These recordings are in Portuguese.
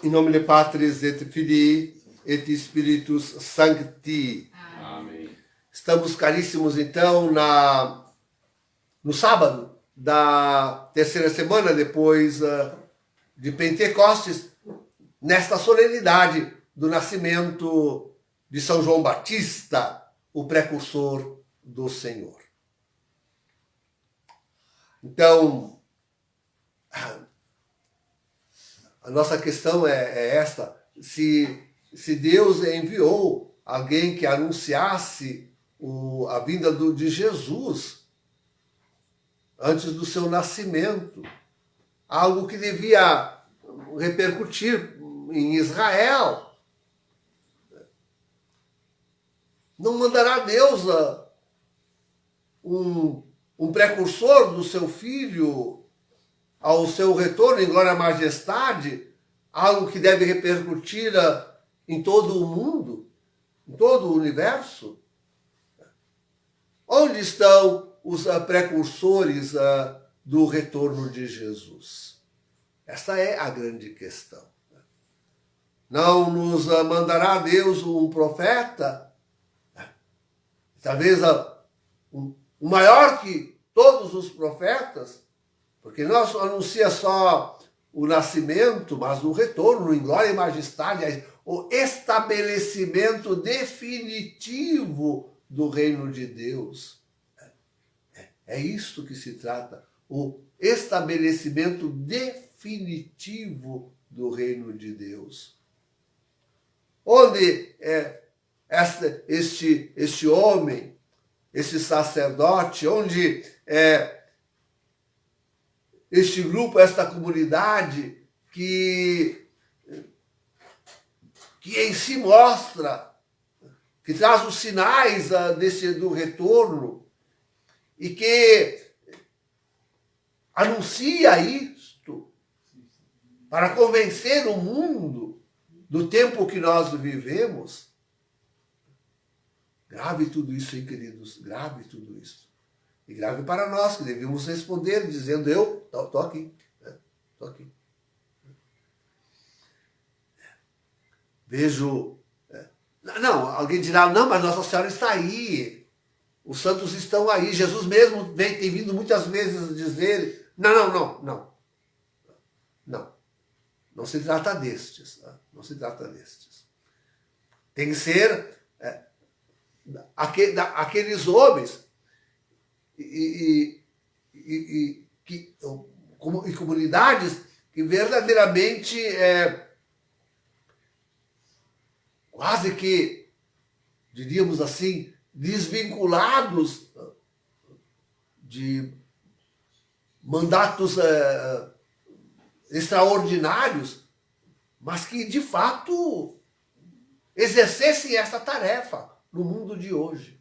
In nomine Patris et Filii et Spiritus Sancti. Amém. Estamos caríssimos, então, no sábado da terceira semana depois de Pentecostes, nesta solenidade do nascimento de São João Batista, o precursor do Senhor. Então, a nossa questão é esta: se Deus enviou alguém que anunciasse a vinda de Jesus antes do seu nascimento, algo que devia repercutir em Israel, não mandará Deus um precursor do seu filho ao seu retorno em glória e majestade, algo que deve repercutir em todo o mundo, em todo o universo? Onde estão os precursores do retorno de Jesus? Esta é a grande questão. Não nos mandará Deus um profeta, talvez o maior que todos os profetas, porque não anuncia só o nascimento, mas o retorno em glória e majestade, o estabelecimento definitivo do reino de Deus. É isto que se trata, o estabelecimento definitivo do reino de Deus. Onde este homem, esse sacerdote, onde este grupo, esta comunidade que em si mostra, que traz os sinais do retorno e que anuncia isto para convencer o mundo do tempo que nós vivemos. Grave tudo isso, hein, queridos? Grave tudo isso. E grave para nós, que devemos responder dizendo: eu estou aqui. Estou aqui. Vejo... Não, alguém dirá: não, mas Nossa Senhora está aí. Os santos estão aí. Jesus mesmo tem vindo muitas vezes dizer... Não. Não se trata destes. Não se trata destes. Tem que ser aqueles homens e comunidades que verdadeiramente quase que, diríamos assim, desvinculados de mandatos extraordinários, mas que de fato exercessem essa tarefa no mundo de hoje.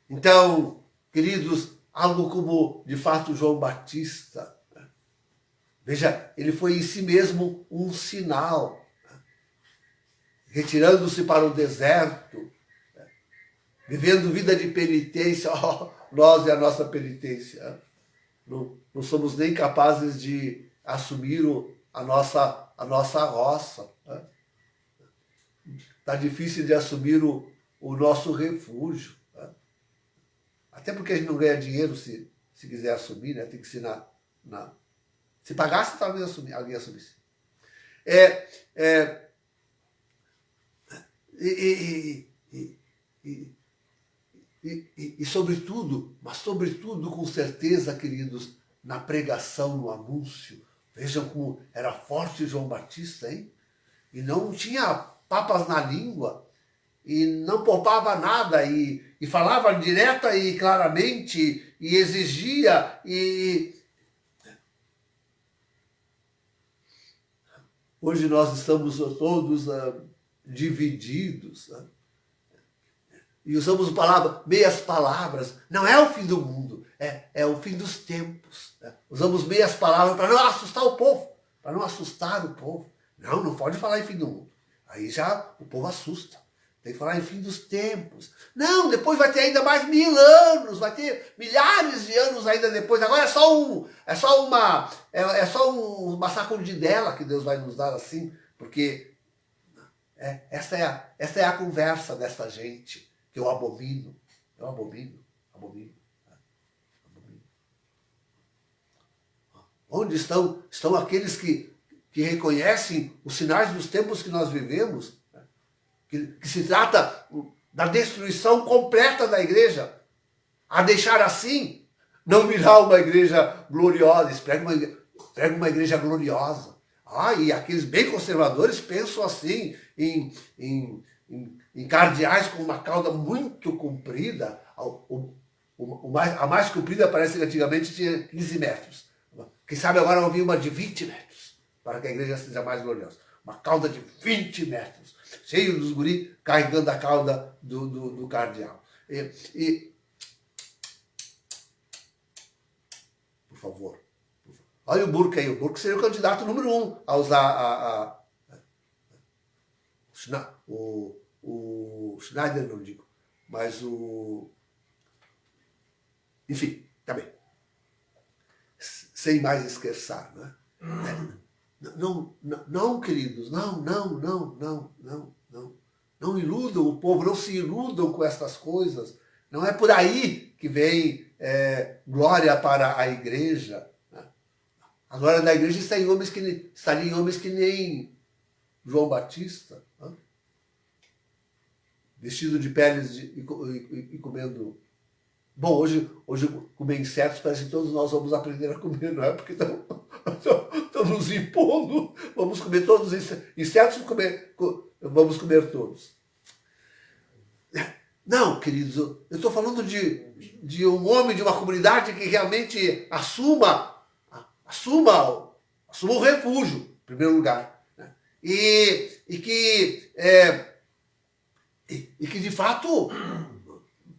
Então, queridos, algo como, de fato, João Batista, veja, ele foi em si mesmo um sinal, retirando-se para o deserto, vivendo vida de penitência. Nós e a nossa penitência. Não somos nem capazes de assumir a nossa roça. Está difícil de assumir o nosso refúgio. Até porque a gente não ganha dinheiro se quiser assumir, né? Tem que ser se pagasse, talvez alguém assumisse. E sobretudo, mas sobretudo com certeza, queridos, na pregação, no anúncio. Vejam como era forte João Batista, hein? E não tinha papas na língua, e não poupava nada, e falava direta e claramente, e exigia, Hoje nós estamos todos divididos, e usamos meias palavras. Não é o fim do mundo, é o fim dos tempos. Usamos meias palavras para não assustar o povo, Não pode falar em fim do mundo. Aí já o povo assusta. Tem que falar em fim dos tempos. Não, depois vai ter ainda mais 1000 anos, vai ter milhares de anos ainda depois. Agora é só uma sacudidela que Deus vai nos dar assim, porque essa é a conversa dessa gente que eu abomino. Eu abomino. Onde estão aqueles que reconhecem os sinais dos tempos que nós vivemos? Que se trata da destruição completa da igreja. A deixar assim, não virá uma igreja gloriosa. Prega uma igreja gloriosa. E aqueles bem conservadores pensam assim em cardeais com uma cauda muito comprida. A mais comprida parece que antigamente tinha 15 metros. Quem sabe agora eu vi uma de 20 metros, para que a igreja seja mais gloriosa. Uma cauda de 20 metros, cheio dos guri carregando a cauda do cardeal. Por favor. Olha o Burke aí. O Burke seria o candidato número 1 a usar o Schneider, não digo, mas enfim, tá bem. Sem mais esquecer, né? Não, queridos, não iludam o povo, não se iludam com essas coisas. Não é por aí que vem glória para a igreja. Né? A glória da igreja estaria em homens que nem João Batista, né? Vestido de peles e comendo. Bom, hoje comer insetos parece que todos nós vamos aprender a comer, não é? Porque estão nos impondo, vamos comer todos os insetos, vamos comer todos. Não, queridos, eu estou falando de um homem, de uma comunidade que realmente assuma o refúgio, em primeiro lugar. Né? E que de fato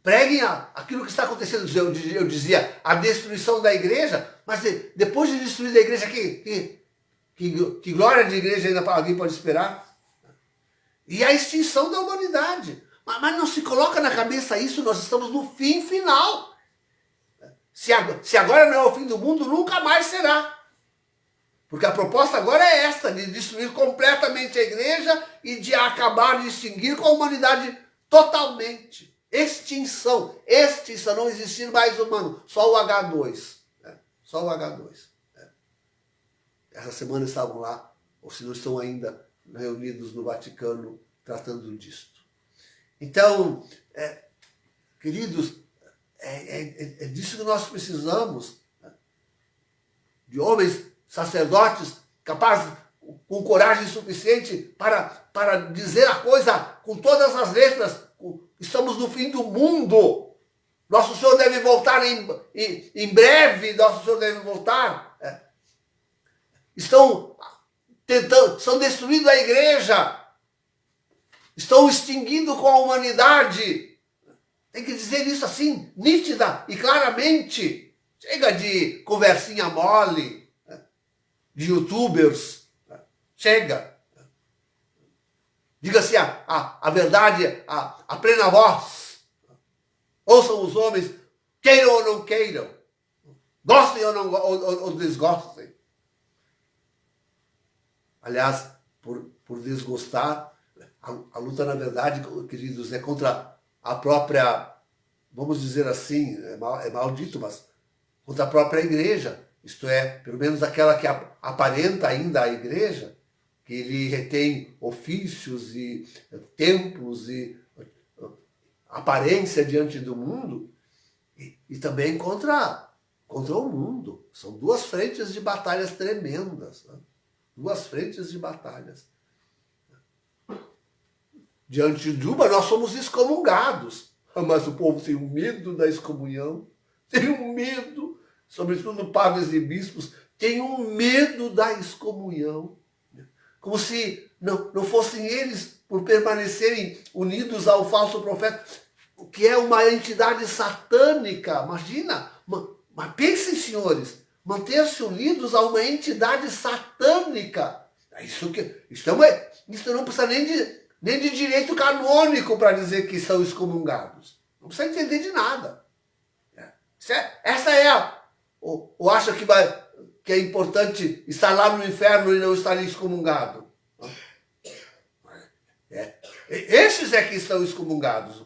preguem aquilo que está acontecendo. Eu dizia, a destruição da igreja, mas depois de destruir a igreja, que glória de igreja ainda alguém pode esperar? E a extinção da humanidade. Mas não se coloca na cabeça isso, nós estamos no fim final. Se agora não é o fim do mundo, nunca mais será. Porque a proposta agora é esta, de destruir completamente a igreja e de acabar, de extinguir com a humanidade totalmente. Extinção, não existir mais humano, só o H2. Só o H2. Essa semana estavam lá, ou se não estão ainda reunidos no Vaticano, tratando disto. Então, queridos, é disso que nós precisamos. De homens, sacerdotes, capazes, com coragem suficiente para dizer a coisa com todas as letras. Estamos no fim do mundo. Nosso Senhor deve voltar em breve. Nosso Senhor deve voltar. Estão destruindo a igreja. Estão extinguindo com a humanidade. Tem que dizer isso assim, nítida e claramente. Chega de conversinha mole, de youtubers. Chega. Diga-se a verdade, a plena voz. Ouçam os homens, queiram ou não queiram. Gostem ou desgostem. Aliás, por desgostar, a luta, na verdade, queridos, é contra a própria, vamos dizer assim, é maldito, mas contra a própria igreja. Isto é, pelo menos aquela que aparenta ainda a igreja, que ele retém ofícios e templos e aparência diante do mundo, e também contra o mundo. São duas frentes de batalhas tremendas. Né? Duas frentes de batalhas. Diante de uma, nós somos excomungados. Mas o povo tem um medo da excomunhão, tem um medo, sobretudo padres e bispos, tem um medo da excomunhão. Como se não fossem eles, por permanecerem unidos ao falso profeta, que é uma entidade satânica. Imagina, mas pensem, senhores, manter-se unidos a uma entidade satânica. Isso não precisa nem nem de direito canônico para dizer que são excomungados. Não precisa entender de nada. Essa é a... Ou acha que é importante estar lá no inferno e não estar excomungado? Estes é que estão excomungados,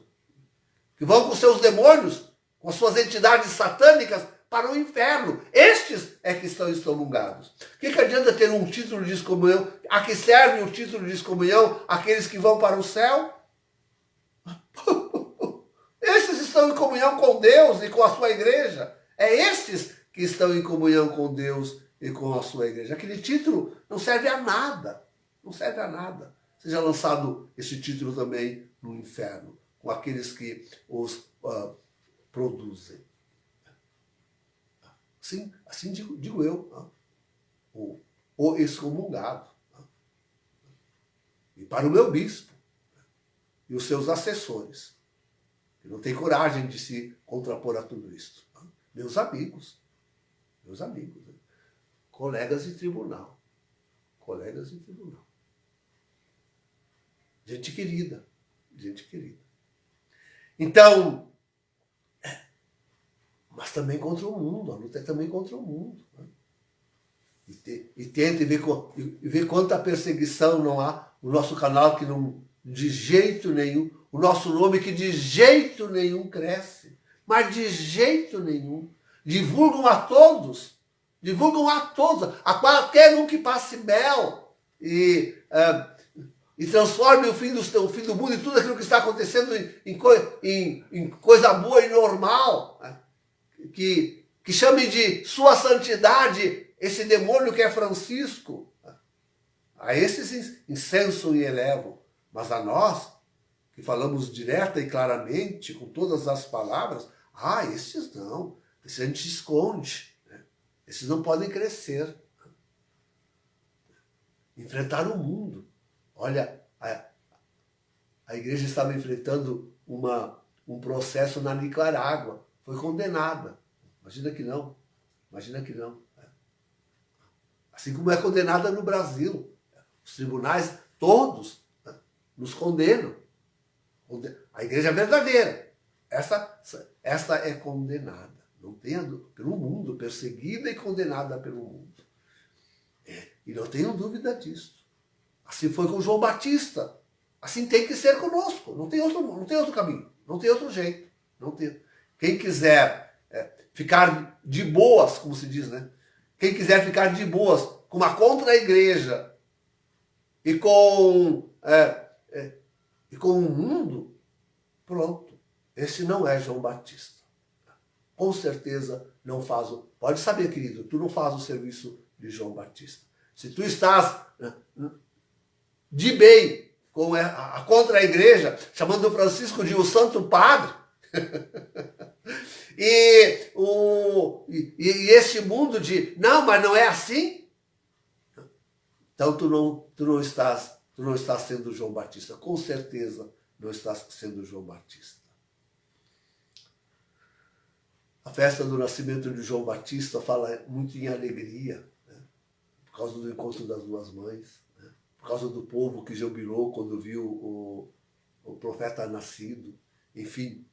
que vão com seus demônios, com suas entidades satânicas para o inferno. Estes é que estão excomungados. O que adianta ter um título de excomunhão? A que serve o título de excomunhão? Aqueles que vão para o céu? Estes estão em comunhão com Deus e com a sua igreja. É estes que estão em comunhão com Deus e com a sua igreja. Aquele título não serve a nada. Não serve a nada. Seja lançado esse título também no inferno, com aqueles que os produzem. Assim digo eu, o excomungado. E para o meu bispo e os seus assessores, que não tem coragem de se contrapor a tudo isso. Meus amigos, colegas de tribunal, gente querida. Então, mas também contra o mundo, a luta é também contra o mundo. Né? E tenta ver quanta perseguição não há no nosso canal, que não, de jeito nenhum, o nosso nome que de jeito nenhum cresce, mas de jeito nenhum. Divulgam a todos, a qualquer um que passe mel e transforme o fim do mundo e tudo aquilo que está acontecendo em coisa boa e normal. Né? Que chame de sua santidade esse demônio que é Francisco. A esses incensam e elevam. Mas a nós, que falamos direta e claramente, com todas as palavras, esses não. Esses a gente esconde. Né? Esses não podem crescer. Enfrentar o mundo. Olha, a igreja estava enfrentando um processo na Nicarágua. Foi condenada. Imagina que não. Assim como é condenada no Brasil. Os tribunais, todos, nos condenam. A igreja verdadeira. Esta é condenada. Não tenha pelo mundo, perseguida e condenada pelo mundo. E não tenham dúvida disso. Assim foi com João Batista. Assim tem que ser conosco. Não tem outro caminho. Não tem outro jeito. Não tem. Quem quiser ficar de boas, como se diz, né? Quem quiser ficar de boas com a contra-igreja e com o mundo, pronto. Esse não é João Batista. Com certeza não faz Pode saber, querido, tu não faz o serviço de João Batista. Se tu estás de bem com a contra-igreja, chamando o Francisco de o Santo Padre, e esse mundo de não, mas não é assim, então tu não estás sendo João Batista. Com certeza não estás sendo João Batista. A festa do nascimento de João Batista fala muito em alegria, né? Por causa do encontro das duas mães, né? Por causa do povo que jubilou quando viu o profeta nascido. Enfim,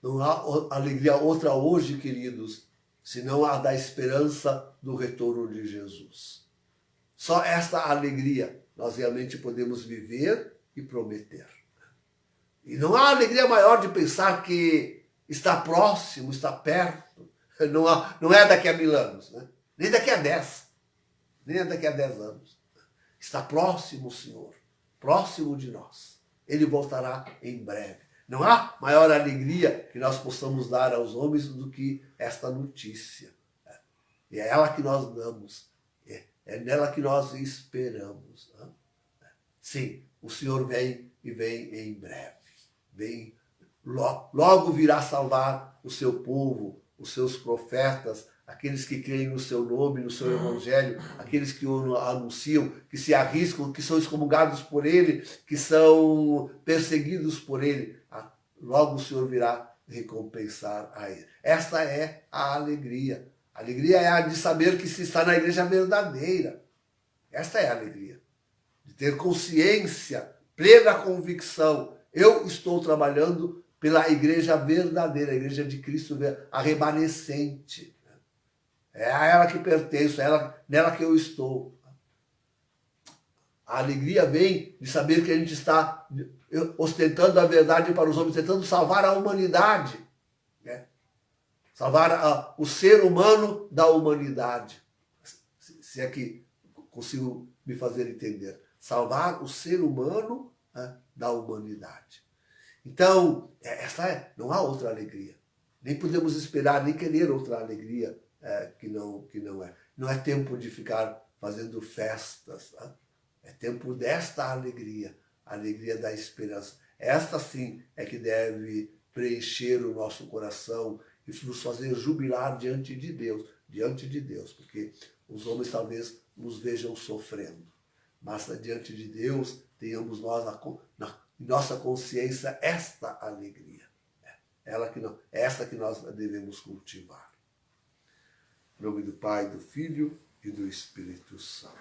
não há alegria outra hoje, queridos, senão a da esperança do retorno de Jesus. Só esta alegria nós realmente podemos viver e prometer. E não há alegria maior de pensar que está próximo, está perto. Não é daqui a 1000 anos, né? Nem daqui a 10. Nem é daqui a 10 anos. Está próximo o Senhor, próximo de nós. Ele voltará em breve. Não há maior alegria que nós possamos dar aos homens do que esta notícia. E é ela que nós damos. É nela que nós esperamos. Sim, o Senhor vem e vem em breve. Logo virá salvar o seu povo, os seus profetas, aqueles que creem no seu nome, no seu evangelho, aqueles que o anunciam, que se arriscam, que são excomungados por ele, que são perseguidos por ele. Logo o Senhor virá recompensar a ele. Esta é a alegria. A alegria é a de saber que se está na igreja verdadeira. Esta é a alegria. de ter consciência, plena convicção. Eu estou trabalhando pela igreja verdadeira, a igreja de Cristo, a remanescente. É a ela que pertenço, é nela que eu estou. A alegria vem de saber que a gente está ostentando a verdade para os homens, tentando salvar a humanidade. Né? Salvar o ser humano da humanidade. Se é que consigo me fazer entender. Salvar o ser humano, né, da humanidade. Então, não há outra alegria. Nem podemos esperar, nem querer outra alegria que não é. Não é tempo de ficar fazendo festas. Né? É tempo desta alegria, a alegria da esperança. Esta sim é que deve preencher o nosso coração e nos fazer jubilar diante de Deus, porque os homens talvez nos vejam sofrendo, mas diante de Deus tenhamos nós na nossa consciência esta alegria. Esta que nós devemos cultivar. Em nome do Pai, do Filho e do Espírito Santo.